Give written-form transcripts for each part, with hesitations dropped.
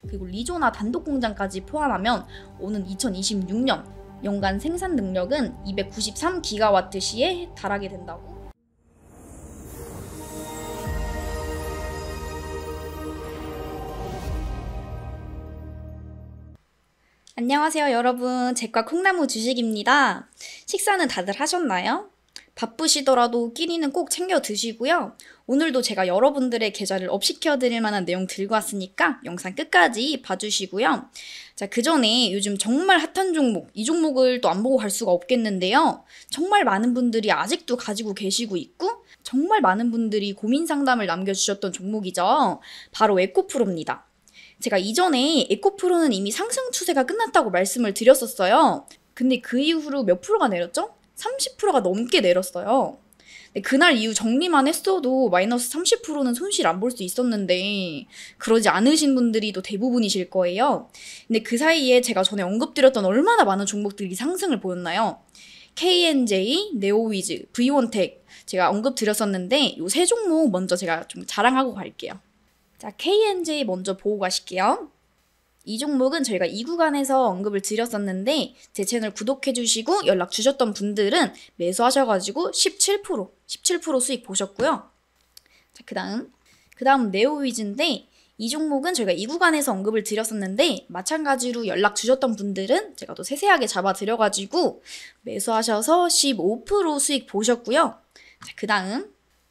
그리고 리조나 단독 공장까지 포함하면 오는 2026년 연간 생산 능력은 293기가와트시에 달하게 된다고. 안녕하세요 여러분, 제과 콩나무 주식입니다. 식사는 다들 하셨나요? 바쁘시더라도 끼니는 꼭 챙겨 드시고요. 오늘도 제가 여러분들의 계좌를 업시켜 드릴 만한 내용 들고 왔으니까 영상 끝까지 봐주시고요. 자, 그 전에 요즘 정말 핫한 종목, 이 종목을 또 안 보고 갈 수가 없겠는데요. 정말 많은 분들이 아직도 가지고 계시고 있고 정말 많은 분들이 고민 상담을 남겨주셨던 종목이죠. 바로 에코프로입니다. 제가 이전에 에코프로는 이미 상승 추세가 끝났다고 말씀을 드렸었어요. 근데 그 이후로 몇 프로가 내렸죠? 30%가 넘게 내렸어요. 그날 이후 정리만 했어도 마이너스 30%는 손실 안 볼 수 있었는데 그러지 않으신 분들이 또 대부분이실 거예요. 근데 그 사이에 제가 전에 언급드렸던 얼마나 많은 종목들이 상승을 보였나요? KNJ, 네오위즈, V원텍 제가 언급드렸었는데 이 세 종목 먼저 제가 좀 자랑하고 갈게요. 자, KNJ 먼저 보고 가실게요. 이 종목은 저희가 이 구간에서 언급을 드렸었는데 제 채널 구독해주시고 연락 주셨던 분들은 매수하셔가지고 17% 수익 보셨고요. 자, 그 다음 네오위즈인데 이 종목은 저희가 이 구간에서 언급을 드렸었는데 마찬가지로 연락 주셨던 분들은 제가 또 세세하게 잡아드려가지고 매수하셔서 15% 수익 보셨고요.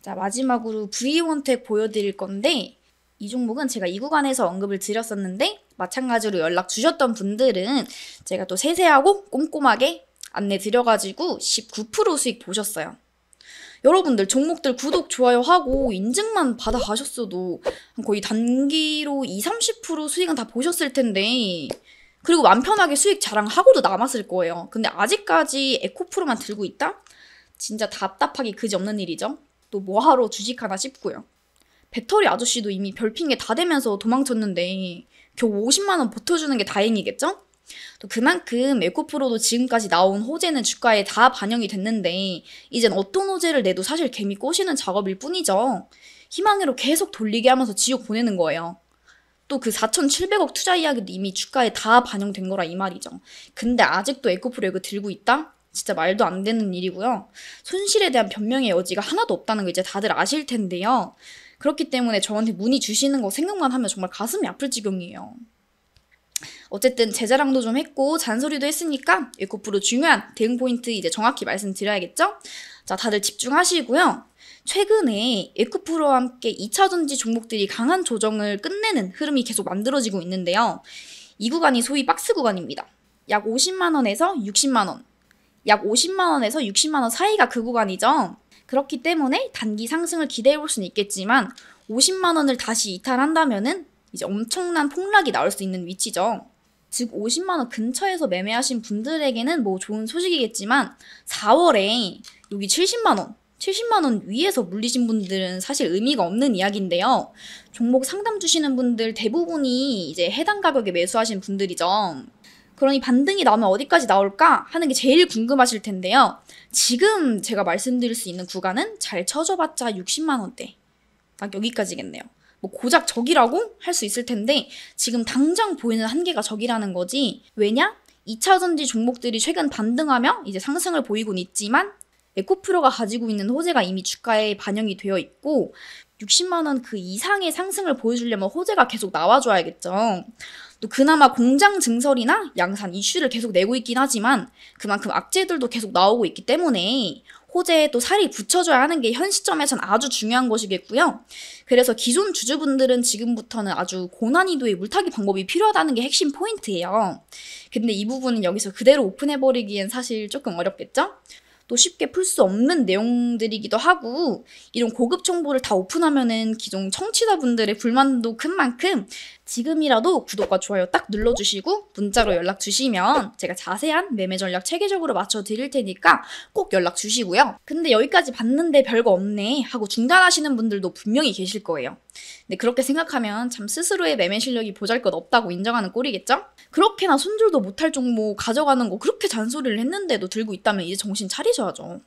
자, 마지막으로 V원텍 보여드릴 건데 이 종목은 제가 이 구간에서 언급을 드렸었는데 마찬가지로 연락 주셨던 분들은 제가 또 세세하고 꼼꼼하게 안내 드려가지고 19% 수익 보셨어요. 여러분들 종목들 구독, 좋아요 하고 인증만 받아 가셨어도 거의 단기로 20-30% 수익은 다 보셨을 텐데 그리고 맘 편하게 수익 자랑하고도 남았을 거예요. 근데 아직까지 에코프로만 들고 있다? 진짜 답답하기 그지없는 일이죠. 또 뭐하러 주식하나 싶고요. 배터리 아저씨도 이미 별핑계 다 대면서 도망쳤는데 겨우 50만원 버텨주는 게 다행이겠죠? 또 그만큼 에코프로도 지금까지 나온 호재는 주가에 다 반영이 됐는데 이젠 어떤 호재를 내도 사실 개미 꼬시는 작업일 뿐이죠. 희망으로 계속 돌리게 하면서 지옥 보내는 거예요. 또 그 4,700억 투자 이야기도 이미 주가에 다 반영된 거라 이 말이죠. 근데 아직도 에코프로 이거 들고 있다? 진짜 말도 안 되는 일이고요. 손실에 대한 변명의 여지가 하나도 없다는 거 이제 다들 아실 텐데요. 그렇기 때문에 저한테 문의 주시는 거 생각만 하면 정말 가슴이 아플 지경이에요. 어쨌든 제 자랑도 좀 했고 잔소리도 했으니까 에코프로 중요한 대응 포인트 이제 정확히 말씀드려야겠죠? 자, 다들 집중하시고요. 최근에 에코프로와 함께 2차전지 종목들이 강한 조정을 끝내는 흐름이 계속 만들어지고 있는데요. 이 구간이 소위 박스 구간입니다. 약 50만원에서 60만원, 약 50만원에서 60만원 사이가 그 구간이죠. 그렇기 때문에 단기 상승을 기대해 볼 수는 있겠지만 50만원을 다시 이탈한다면은 이제 엄청난 폭락이 나올 수 있는 위치죠. 즉 50만원 근처에서 매매하신 분들에게는 뭐 좋은 소식이겠지만 4월에 여기 70만원 위에서 물리신 분들은 사실 의미가 없는 이야기인데요. 종목 상담 주시는 분들 대부분이 이제 해당 가격에 매수하신 분들이죠. 그러니 반등이 나오면 어디까지 나올까 하는 게 제일 궁금하실 텐데요. 지금 제가 말씀드릴 수 있는 구간은 잘 쳐줘봤자 60만원대. 딱 여기까지겠네요. 뭐 고작 저기라고 할 수 있을 텐데 지금 당장 보이는 한계가 저기라는 거지. 왜냐? 2차전지 종목들이 최근 반등하며 이제 상승을 보이곤 있지만 에코프로가 가지고 있는 호재가 이미 주가에 반영이 되어 있고 60만원 그 이상의 상승을 보여주려면 호재가 계속 나와줘야겠죠. 또 그나마 공장 증설이나 양산 이슈를 계속 내고 있긴 하지만 그만큼 악재들도 계속 나오고 있기 때문에 호재에 또 살이 붙여줘야 하는 게 현 시점에선 아주 중요한 것이겠고요. 그래서 기존 주주분들은 지금부터는 아주 고난이도의 물타기 방법이 필요하다는 게 핵심 포인트예요. 근데 이 부분은 여기서 그대로 오픈해버리기엔 사실 조금 어렵겠죠? 또 쉽게 풀 수 없는 내용들이기도 하고 이런 고급 정보를 다 오픈하면은 기존 청취자분들의 불만도 큰 만큼 지금이라도 구독과 좋아요 딱 눌러주시고 문자로 연락 주시면 제가 자세한 매매 전략 체계적으로 맞춰 드릴 테니까 꼭 연락 주시고요. 근데 여기까지 봤는데 별거 없네 하고 중단하시는 분들도 분명히 계실 거예요. 근데 그렇게 생각하면 참 스스로의 매매 실력이 보잘것없다고 인정하는 꼴이겠죠? 그렇게나 손절도 못할 종목 가져가는 거 그렇게 잔소리를 했는데도 들고 있다면 이제 정신 차리셔야죠.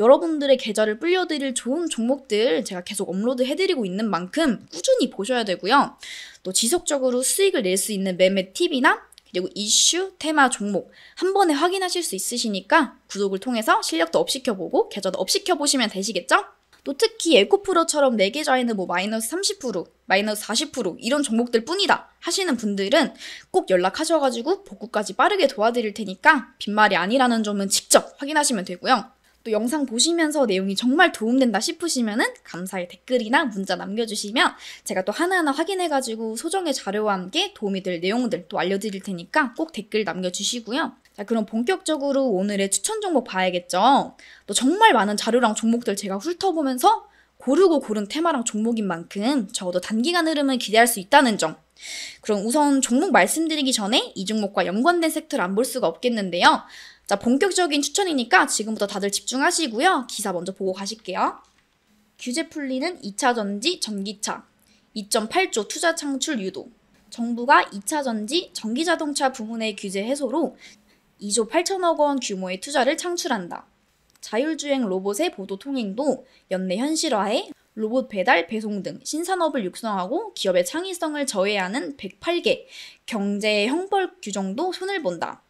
여러분들의 계좌를 불려드릴 좋은 종목들 제가 계속 업로드 해드리고 있는 만큼 꾸준히 보셔야 되고요. 또 지속적으로 수익을 낼 수 있는 매매 팁이나 그리고 이슈, 테마, 종목 한 번에 확인하실 수 있으시니까 구독을 통해서 실력도 업시켜보고 계좌도 업시켜보시면 되시겠죠? 또 특히 에코프로처럼 내 계좌에는 뭐 마이너스 30%, 마이너스 40% 이런 종목들 뿐이다 하시는 분들은 꼭 연락하셔가지고 복구까지 빠르게 도와드릴 테니까 빈말이 아니라는 점은 직접 확인하시면 되고요. 또 영상 보시면서 내용이 정말 도움된다 싶으시면은 감사의 댓글이나 문자 남겨주시면 제가 또 하나하나 확인해가지고 소정의 자료와 함께 도움이 될 내용들 또 알려드릴 테니까 꼭 댓글 남겨주시고요. 자, 그럼 본격적으로 오늘의 추천 종목 봐야겠죠? 또 정말 많은 자료랑 종목들 제가 훑어보면서 고르고 고른 테마랑 종목인 만큼 적어도 단기간 흐름을 기대할 수 있다는 점. 그럼 우선 종목 말씀드리기 전에 이 종목과 연관된 섹터를 안 볼 수가 없겠는데요. 자, 본격적인 추천이니까 지금부터 다들 집중하시고요. 기사 먼저 보고 가실게요. 규제 풀리는 2차 전지 전기차 2.8조 투자 창출 유도. 정부가 2차 전지 전기자동차 부문의 규제 해소로 2조 8천억 원 규모의 투자를 창출한다. 자율주행 로봇의 보도 통행도 연내 현실화해 로봇 배달, 배송 등 신산업을 육성하고 기업의 창의성을 저해하는 108개 경제 형벌 규정도 손을 본다.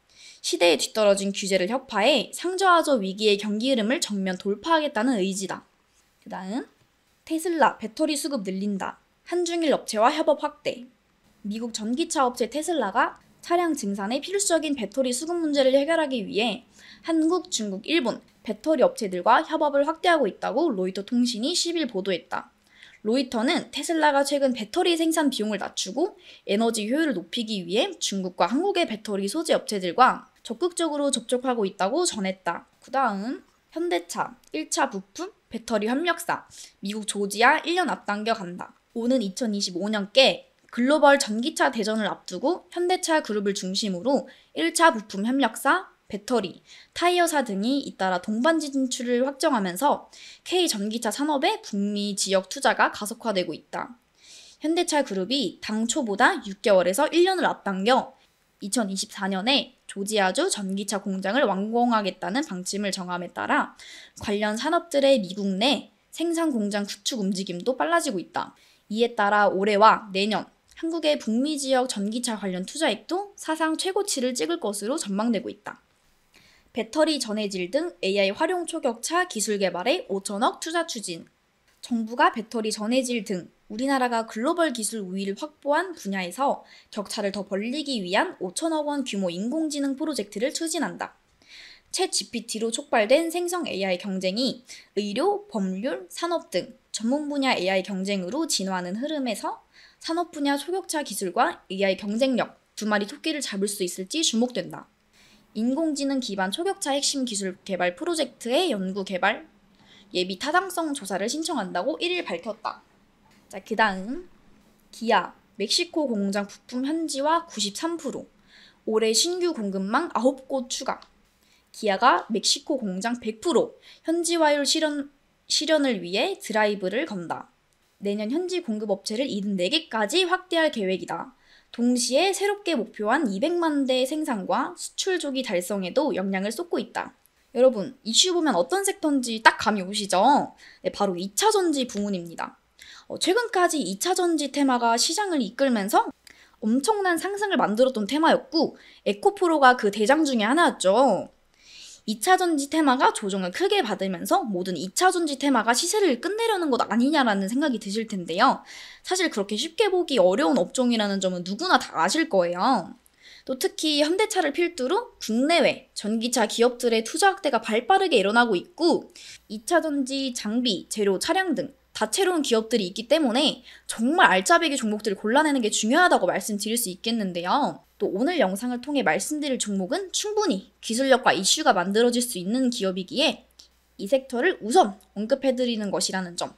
시대에 뒤떨어진 규제를 혁파해 상저하저 위기의 경기 흐름을 정면 돌파하겠다는 의지다. 그 다음 테슬라 배터리 수급 늘린다. 한중일 업체와 협업 확대. 미국 전기차 업체 테슬라가 차량 증산에 필수적인 배터리 수급 문제를 해결하기 위해 한국, 중국, 일본 배터리 업체들과 협업을 확대하고 있다고 로이터 통신이 10일 보도했다. 로이터는 테슬라가 최근 배터리 생산 비용을 낮추고 에너지 효율을 높이기 위해 중국과 한국의 배터리 소재 업체들과 적극적으로 접촉하고 있다고 전했다. 그 다음 현대차 1차 부품 배터리 협력사 미국 조지아 1년 앞당겨 간다. 오는 2025년께 글로벌 전기차 대전을 앞두고 현대차 그룹을 중심으로 1차 부품 협력사, 배터리, 타이어사 등이 잇따라 동반지 진출을 확정하면서 K전기차 산업의 북미 지역 투자가 가속화되고 있다. 현대차 그룹이 당초보다 6개월에서 1년을 앞당겨 2024년에 조지아주 전기차 공장을 완공하겠다는 방침을 정함에 따라 관련 산업들의 미국 내 생산 공장 구축 움직임도 빨라지고 있다. 이에 따라 올해와 내년 한국의 북미 지역 전기차 관련 투자액도 사상 최고치를 찍을 것으로 전망되고 있다. 배터리 전해질 등 AI 활용 초격차 기술 개발에 5천억 투자 추진. 정부가 배터리 전해질 등 우리나라가 글로벌 기술 우위를 확보한 분야에서 격차를 더 벌리기 위한 5천억 원 규모 인공지능 프로젝트를 추진한다. 챗 GPT로 촉발된 생성 AI 경쟁이 의료, 법률, 산업 등 전문 분야 AI 경쟁으로 진화하는 흐름에서 산업 분야 초격차 기술과 AI 경쟁력 두 마리 토끼를 잡을 수 있을지 주목된다. 인공지능 기반 초격차 핵심 기술 개발 프로젝트의 연구 개발 예비 타당성 조사를 신청한다고 1일 밝혔다. 자, 그 다음 기아 멕시코 공장 부품 현지화 93%, 올해 신규 공급망 9곳 추가. 기아가 멕시코 공장 100% 현지화율 실현을 위해 드라이브를 건다. 내년 현지 공급 업체를 74개까지 확대할 계획이다. 동시에 새롭게 목표한 200만 대 생산과 수출 조기 달성에도 역량을 쏟고 있다. 여러분, 이슈 보면 어떤 섹터인지 딱 감이 오시죠? 네, 바로 2차 전지 부문입니다. 최근까지 2차 전지 테마가 시장을 이끌면서 엄청난 상승을 만들었던 테마였고 에코프로가 그 대장 중에 하나였죠. 2차 전지 테마가 조정을 크게 받으면서 모든 2차 전지 테마가 시세를 끝내려는 것 아니냐라는 생각이 드실 텐데요. 사실 그렇게 쉽게 보기 어려운 업종이라는 점은 누구나 다 아실 거예요. 또 특히 현대차를 필두로 국내외 전기차 기업들의 투자 확대가 발빠르게 일어나고 있고 2차 전지 장비, 재료, 차량 등 다채로운 기업들이 있기 때문에 정말 알짜배기 종목들을 골라내는 게 중요하다고 말씀드릴 수 있겠는데요. 또 오늘 영상을 통해 말씀드릴 종목은 충분히 기술력과 이슈가 만들어질 수 있는 기업이기에 이 섹터를 우선 언급해드리는 것이라는 점.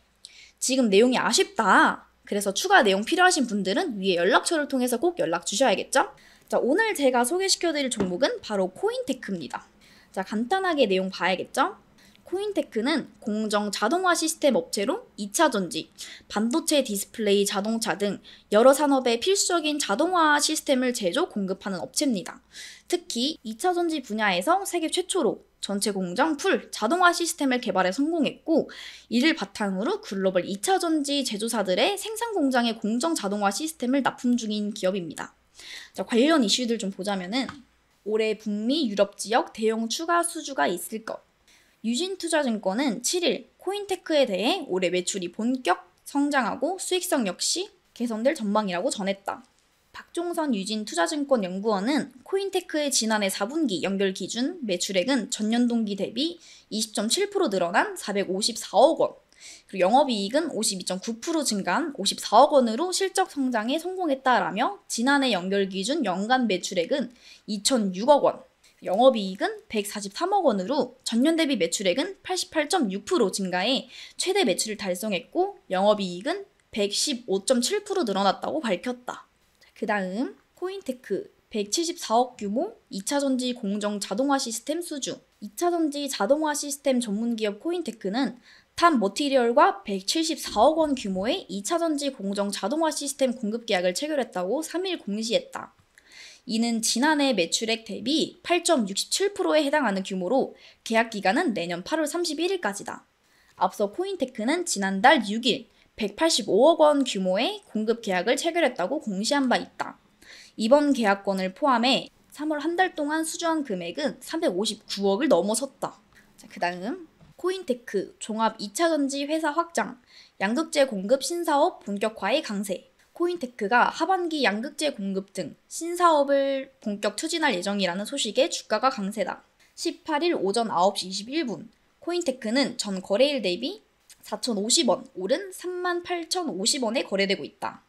지금 내용이 아쉽다. 그래서 추가 내용 필요하신 분들은 위에 연락처를 통해서 꼭 연락 주셔야겠죠? 자, 오늘 제가 소개시켜드릴 종목은 바로 코인테크입니다. 자, 간단하게 내용 봐야겠죠? 코인테크는 공정 자동화 시스템 업체로 2차 전지, 반도체 디스플레이 자동차 등 여러 산업의 필수적인 자동화 시스템을 제조, 공급하는 업체입니다. 특히 2차 전지 분야에서 세계 최초로 전체 공정 풀 자동화 시스템을 개발에 성공했고 이를 바탕으로 글로벌 2차 전지 제조사들의 생산 공장의 공정 자동화 시스템을 납품 중인 기업입니다. 자, 관련 이슈들 좀 보자면은 올해 북미 유럽 지역 대형 추가 수주가 있을 것. 유진투자증권은 7일 코인테크에 대해 올해 매출이 본격 성장하고 수익성 역시 개선될 전망이라고 전했다. 박종선 유진투자증권 연구원은 코인테크의 지난해 4분기 연결 기준 매출액은 전년 동기 대비 20.7% 늘어난 454억 원, 그리고 영업이익은 52.9% 증가한 54억 원으로 실적 성장에 성공했다라며 지난해 연결 기준 연간 매출액은 2,006억 원, 영업이익은 143억 원으로 전년 대비 매출액은 88.6% 증가해 최대 매출을 달성했고 영업이익은 115.7% 늘어났다고 밝혔다. 그 다음 코인테크 174억 규모 2차전지 공정 자동화 시스템 수주. 2차전지 자동화 시스템 전문기업 코인테크는 탑 머티리얼과 174억 원 규모의 2차전지 공정 자동화 시스템 공급 계약을 체결했다고 3일 공시했다. 이는 지난해 매출액 대비 8.67%에 해당하는 규모로 계약 기간은 내년 8월 31일까지다. 앞서 코인테크는 지난달 6일 185억 원 규모의 공급 계약을 체결했다고 공시한 바 있다. 이번 계약권을 포함해 3월 한 달 동안 수주한 금액은 359억을 넘어섰다. 그 다음 코인테크 종합 2차전지 회사 확장, 양극재 공급 신사업 본격화의 강세. 코인테크가 하반기 양극재 공급 등 신사업을 본격 추진할 예정이라는 소식에 주가가 강세다. 18일 오전 9시 21분 코인테크는 전 거래일 대비 4,050원, 오른 38,050원에 거래되고 있다.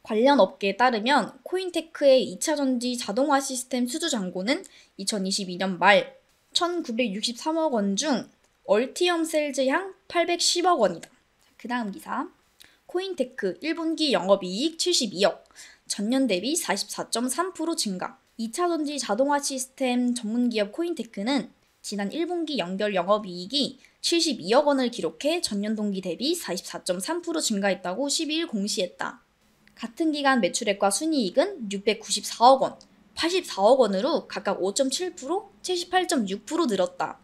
관련 업계에 따르면 코인테크의 2차전지 자동화 시스템 수주 잔고는 2022년 말 1,963억 원 중 얼티엄 셀즈향 810억 원이다. 그 다음 기사. 코인테크 1분기 영업이익 72억, 전년 대비 44.3% 증가. 2차전지 자동화 시스템 전문기업 코인테크는 지난 1분기 연결 영업이익이 72억 원을 기록해 전년 동기 대비 44.3% 증가했다고 12일 공시했다. 같은 기간 매출액과 순이익은 694억 원, 84억 원으로 각각 5.7%, 78.6% 늘었다.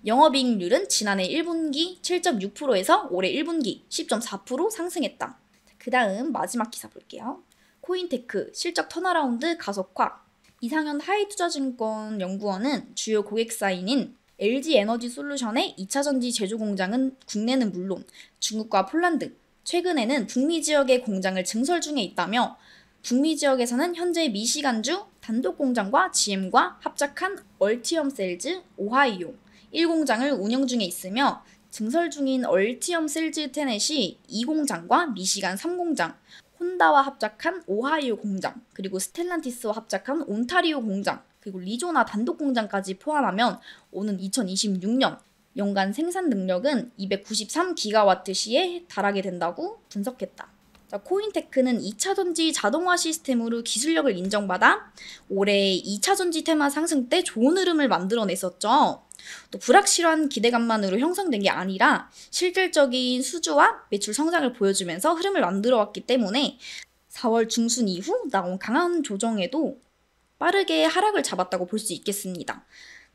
영업이익률은 지난해 1분기 7.6%에서 올해 1분기 10.4% 상승했다. 그 다음 마지막 기사 볼게요. 코인테크 실적 턴어라운드 가속화. 이상현 하이투자증권 연구원은 주요 고객사인인 LG에너지솔루션의 2차전지 제조 공장은 국내는 물론 중국과 폴란드, 최근에는 북미 지역의 공장을 증설 중에 있다며 북미 지역에서는 현재 미시간주 단독 공장과 GM과 합작한 얼티엄 셀즈 오하이오 1공장을 운영 중에 있으며 증설 중인 얼티엄 셀즈 테넷이 2공장과 미시간 3공장, 혼다와 합작한 오하이오 공장, 그리고 스텔란티스와 합작한 온타리오 공장, 그리고 리조나 단독 공장까지 포함하면 오는 2026년 연간 생산 능력은 293기가와트시에 달하게 된다고 분석했다. 자, 코인테크는 2차전지 자동화 시스템으로 기술력을 인정받아 올해 2차전지 테마 상승 때 좋은 흐름을 만들어냈었죠. 또 불확실한 기대감만으로 형성된 게 아니라 실질적인 수주와 매출 성장을 보여주면서 흐름을 만들어왔기 때문에 4월 중순 이후 나온 강한 조정에도 빠르게 하락을 잡았다고 볼 수 있겠습니다.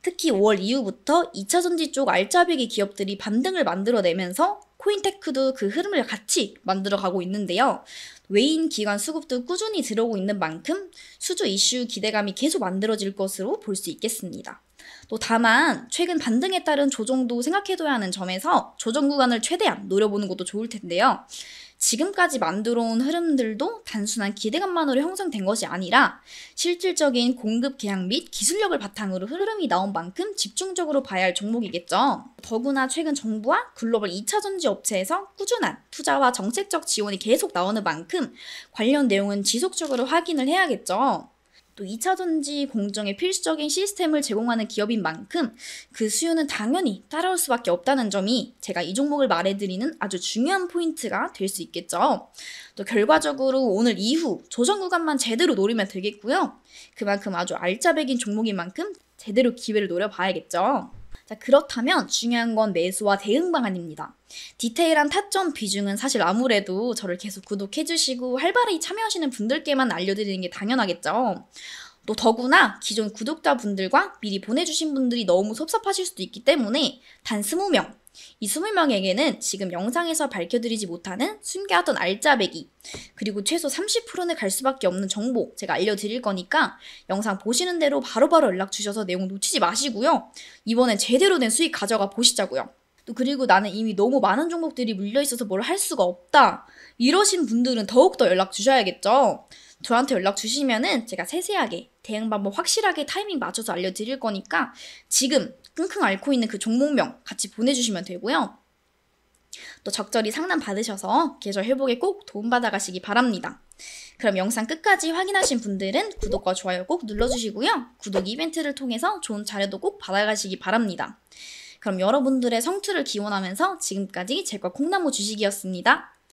특히 5월 이후부터 2차전지 쪽 알짜배기 기업들이 반등을 만들어내면서 코인테크도 그 흐름을 같이 만들어가고 있는데요. 외인 기관 수급도 꾸준히 들어오고 있는 만큼 수주 이슈 기대감이 계속 만들어질 것으로 볼 수 있겠습니다. 또 다만 최근 반등에 따른 조정도 생각해둬야 하는 점에서 조정 구간을 최대한 노려보는 것도 좋을 텐데요. 지금까지 만들어온 흐름들도 단순한 기대감만으로 형성된 것이 아니라 실질적인 공급 계약 및 기술력을 바탕으로 흐름이 나온 만큼 집중적으로 봐야 할 종목이겠죠. 더구나 최근 정부와 글로벌 2차전지 업체에서 꾸준한 투자와 정책적 지원이 계속 나오는 만큼 관련 내용은 지속적으로 확인을 해야겠죠. 또 2차전지 공정에 필수적인 시스템을 제공하는 기업인 만큼 그 수요는 당연히 따라올 수밖에 없다는 점이 제가 이 종목을 말해드리는 아주 중요한 포인트가 될 수 있겠죠. 또 결과적으로 오늘 이후 조정 구간만 제대로 노리면 되겠고요. 그만큼 아주 알짜배긴 종목인 만큼 제대로 기회를 노려봐야겠죠. 자, 그렇다면 중요한 건 매수와 대응 방안입니다. 디테일한 타점 비중은 사실 아무래도 저를 계속 구독해주시고 활발히 참여하시는 분들께만 알려드리는 게 당연하겠죠. 또 더구나 기존 구독자분들과 미리 보내주신 분들이 너무 섭섭하실 수도 있기 때문에 단 20명, 이 20명에게는 지금 영상에서 밝혀드리지 못하는 숨겨왔던 알짜배기, 그리고 최소 30%는 갈 수밖에 없는 정보 제가 알려드릴 거니까 영상 보시는 대로 바로바로 연락 주셔서 내용 놓치지 마시고요. 이번엔 제대로 된 수익 가져가 보시자고요. 또 그리고 나는 이미 너무 많은 종목들이 물려있어서 뭘 할 수가 없다, 이러신 분들은 더욱더 연락 주셔야겠죠. 저한테 연락 주시면은 제가 세세하게 대응 방법 확실하게 타이밍 맞춰서 알려드릴 거니까 지금 끙끙 앓고 있는 그 종목명 같이 보내주시면 되고요. 또 적절히 상담 받으셔서 계좌 회복에 꼭 도움받아 가시기 바랍니다. 그럼 영상 끝까지 확인하신 분들은 구독과 좋아요 꼭 눌러주시고요. 구독 이벤트를 통해서 좋은 자료도 꼭 받아가시기 바랍니다. 그럼 여러분들의 성투를 기원하면서 지금까지 제과 콩나무 주식이었습니다.